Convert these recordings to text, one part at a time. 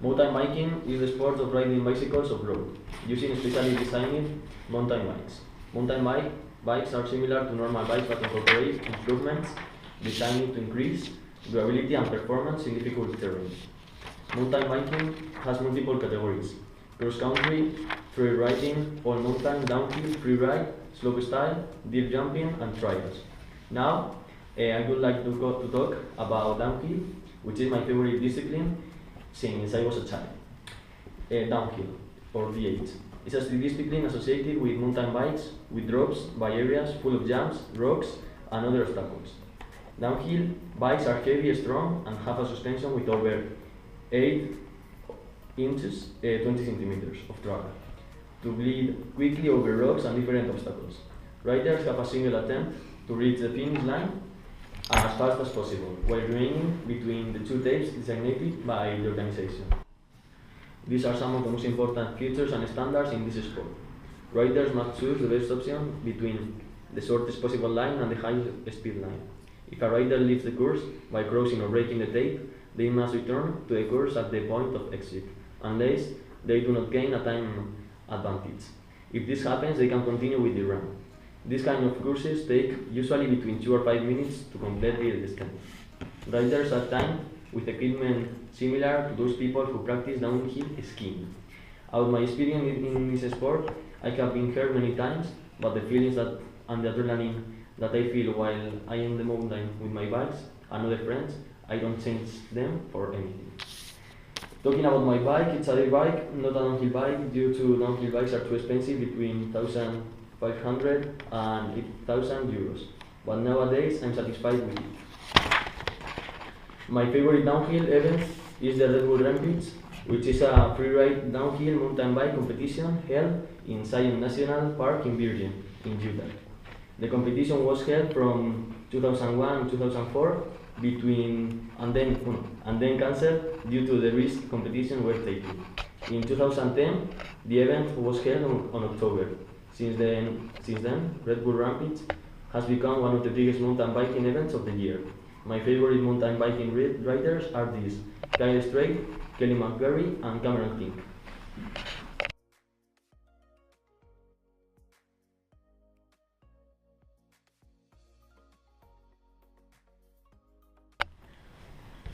Mountain biking is the sport of riding bicycles off-road, using specially designed mountain bikes. Bikes are similar to normal bikes but incorporate improvements designed to increase durability and performance in difficult terrain. Mountain biking has multiple categories: cross-country, trail riding, all mountain, downhill, freeride, slopestyle, deep jumping, and trials. Now, I would like to talk about downhill, which is my favorite discipline since I was a child. Downhill, or D8, is a ski discipline associated with mountain bikes, with ropes by areas full of jumps, rocks, and other obstacles. Downhill bikes are heavy, strong, and have a suspension with over 8 inches, 20 centimeters of travel, to glide quickly over rocks and different obstacles. Riders have a single attempt to reach the finish line as fast as possible, while remaining between the two tapes designated by the organization. These are some of the most important features and standards in this sport. Riders must choose the best option between the shortest possible line and the highest speed line. If a rider leaves the course by crossing or breaking the tape, they must return to the course at the point of exit, unless they do not gain a time advantage. If this happens, they can continue with the run. These kind of courses take usually between 2 or 5 minutes to complete the distance. Riders are timed with equipment similar to those people who practice downhill skiing. Out of my experience in this sport, I have been hurt many times, but the feelings and the adrenaline that I feel while I am on the mountain with my bikes and other friends, I don't change them for anything. Talking about my bike, it's a day bike, not a downhill bike, due to downhill bikes are too expensive, between 1,500 and 8,000 euros. But nowadays, I'm satisfied with it. My favorite downhill event is the Red Bull Rampage, which is a freeride downhill mountain bike competition held in Zion National Park in Virginia, in Utah. The competition was held from 2001 to 2004 and then cancelled due to the risk competition were taken. In 2010, the event was held on October. Since then, Red Bull Rampage has become one of the biggest mountain biking events of the year. My favorite mountain biking riders are these: Kyle Strait, Kelly McGarry, and Cameron King.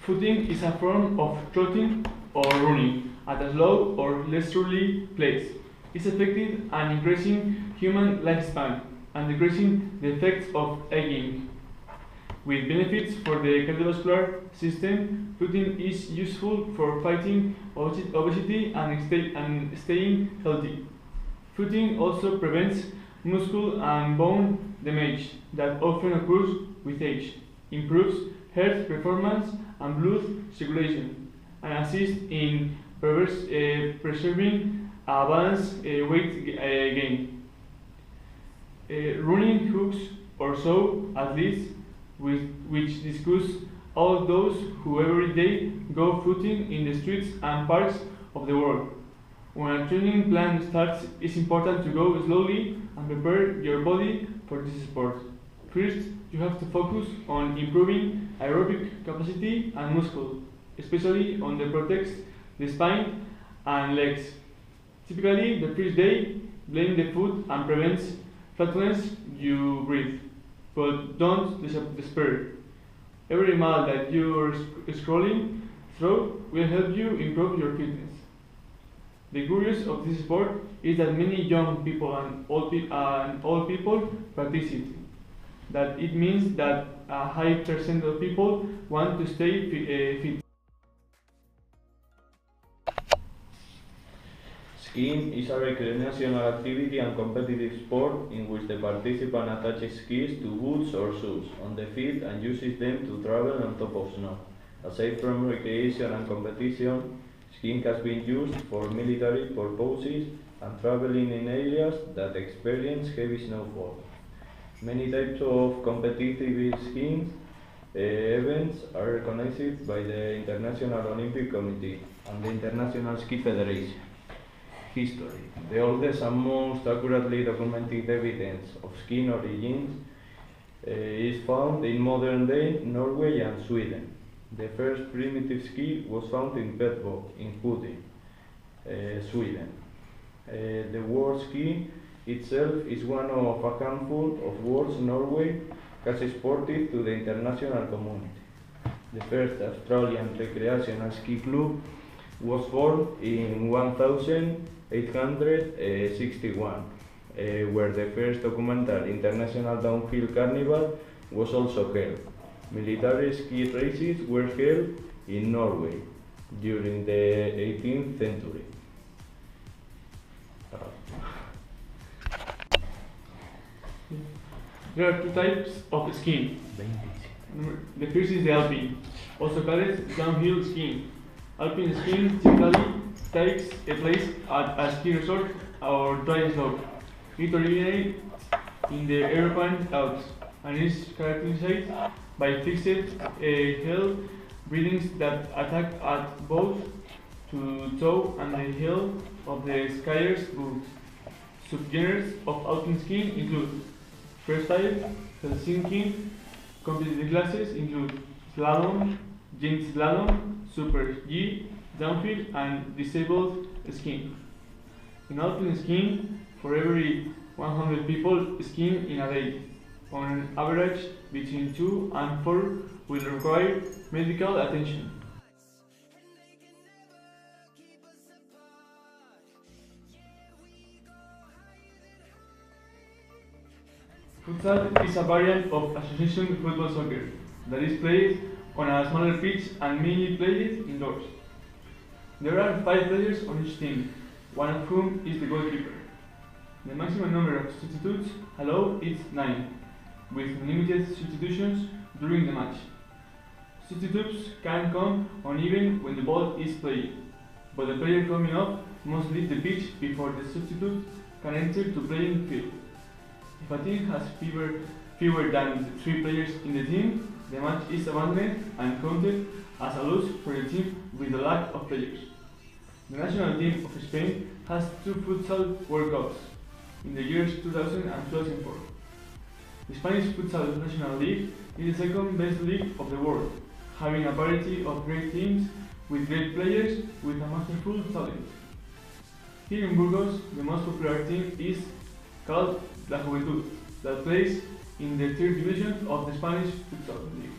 Footing is a form of trotting or running at a slow or leisurely pace. It's effective and increasing human lifespan and decreasing the effects of aging. With benefits for the cardiovascular system, footing is useful for fighting obesity and staying healthy. Footing also prevents muscle and bone damage that often occurs with age, improves heart performance and blood circulation, and assists in preserving a balanced weight gain. Running hooks or so athletes which discuss all those who every day go footing in the streets and parks of the world. When a training plan starts, it's important to go slowly and prepare your body for this sport. First, you have to focus on improving aerobic capacity and muscle, especially on the protects the spine and legs. Typically, the first day, blame the food and prevents flatulence you breathe, but don't despair. Every mile that you're scrolling through will help you improve your fitness. The curious of this sport is that many young people and old people practice it. That it means that a high percent of people want to stay fit. Skiing is a recreational activity and competitive sport in which the participant attaches skis to boots or shoes on the feet and uses them to travel on top of snow. Aside from recreation and competition, skiing has been used for military purposes and traveling in areas that experience heavy snowfall. Many types of competitive skiing events are recognized by the International Olympic Committee and the International Ski Federation. History. The oldest and most accurately documented evidence of skiing origins is found in modern-day Norway and Sweden. The first primitive ski was found in Petbo, in Putty, Sweden. The word ski itself is one of a handful of words Norway has exported to the international community. The first Australian recreational ski club was formed in 1861, where the first documented international downhill carnival was also held. Military ski races were held in Norway during the 18th century. There are two types of skiing. The first is the alpine, also called downhill skiing. Alpine skiing typically takes place at a ski resort or dry slope. It originates in the European Alps and is characterized by fixed heel breathings that attack at both to toe and the heel of the skier's boot. Subgenres of alpine skiing include freestyle, Helsinki. Competitive classes include slalom, gym slalom, super G, downhill, and disabled skiing. In alpine skiing, for every 100 people skiing in a day, on average between 2 and 4 will require medical attention. Futsal is a variant of association football soccer that is played on a smaller pitch and mainly played indoors. There are 5 players on each team, one of whom is the goalkeeper. The maximum number of substitutes allowed is 9, with limited substitutions during the match. Substitutes can come on even when the ball is played, but the player coming up must leave the pitch before the substitute can enter to playing field. If a team has fewer than 3 players in the team, the match is abandoned and counted as a loss for the team with a lack of players. The national team of Spain has 2 futsal World Cups in the years 2000 and 2004. The Spanish Futsal National League is the second best league of the world, having a variety of great teams with great players with a masterful talent. Here in Burgos, the most popular team is called La Juventud, that plays in the 3rd division of the Spanish Futsal League.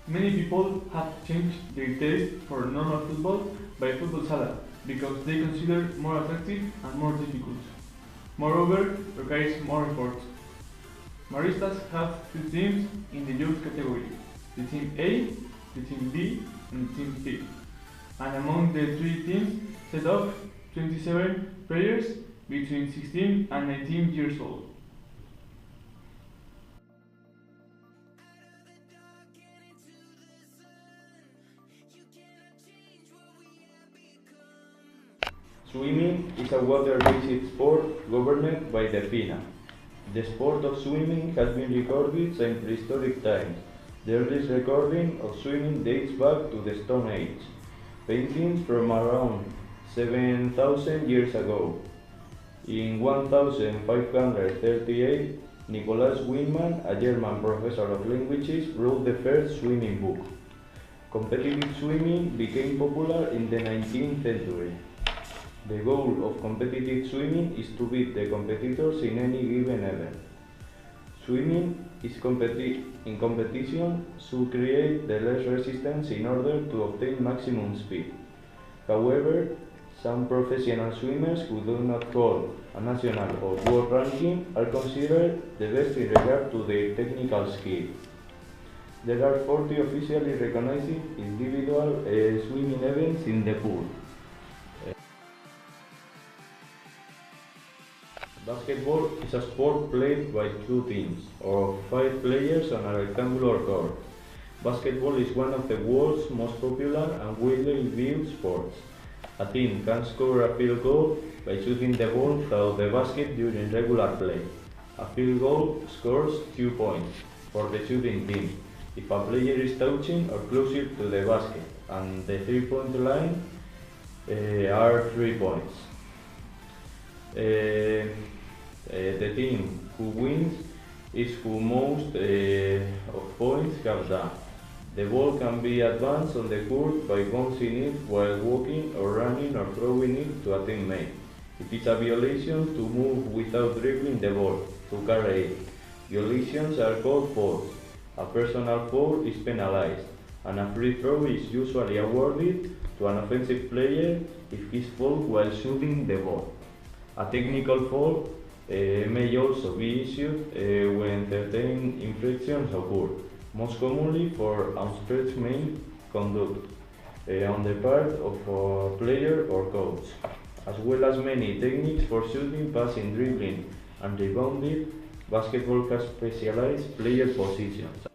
Many people have changed their taste for normal football by football sala because they consider it more attractive and more difficult. Moreover, requires more effort. Maristas have 2 teams in the youth category, the Team A, the Team B, and the Team C. And among the 3 teams set up 27 players between 16 and 19 years old. Swimming is a water-based sport governed by the FINA. The sport of swimming has been recorded since prehistoric times. The earliest recording of swimming dates back to the Stone Age. Paintings from around 7,000 years ago. In 1538, Nicholas Winman, a German professor of languages, wrote the first swimming book. Competitive swimming became popular in the 19th century. The goal of competitive swimming is to beat the competitors in any given event. Swimming is in competition should create the less resistance in order to obtain maximum speed. However, some professional swimmers who do not hold a national or world ranking are considered the best in regard to their technical skill. There are 40 officially recognized individual swimming events in the pool. Basketball is a sport played by 2 teams, or 5 players on a rectangular court. Basketball is one of the world's most popular and widely viewed sports. A team can score a field goal by shooting the ball through the basket during regular play. A field goal scores 2 points for the shooting team if a player is touching or closer to the basket, and the 3-point line are 3 points. The team who wins is who most of points have done. The ball can be advanced on the court by bouncing it while walking or running or throwing it to a teammate. It is a violation to move without dribbling the ball, to carry it. Violations are called fouls. A personal foul is penalized, and a free throw is usually awarded to an offensive player if he is fouled while shooting the ball. A technical foul may also be issued when certain infractions occur, most commonly for unsportsmanlike conduct on the part of a player or coach, as well as many techniques for shooting, passing, dribbling, and rebounding. Basketball has specialized player positions.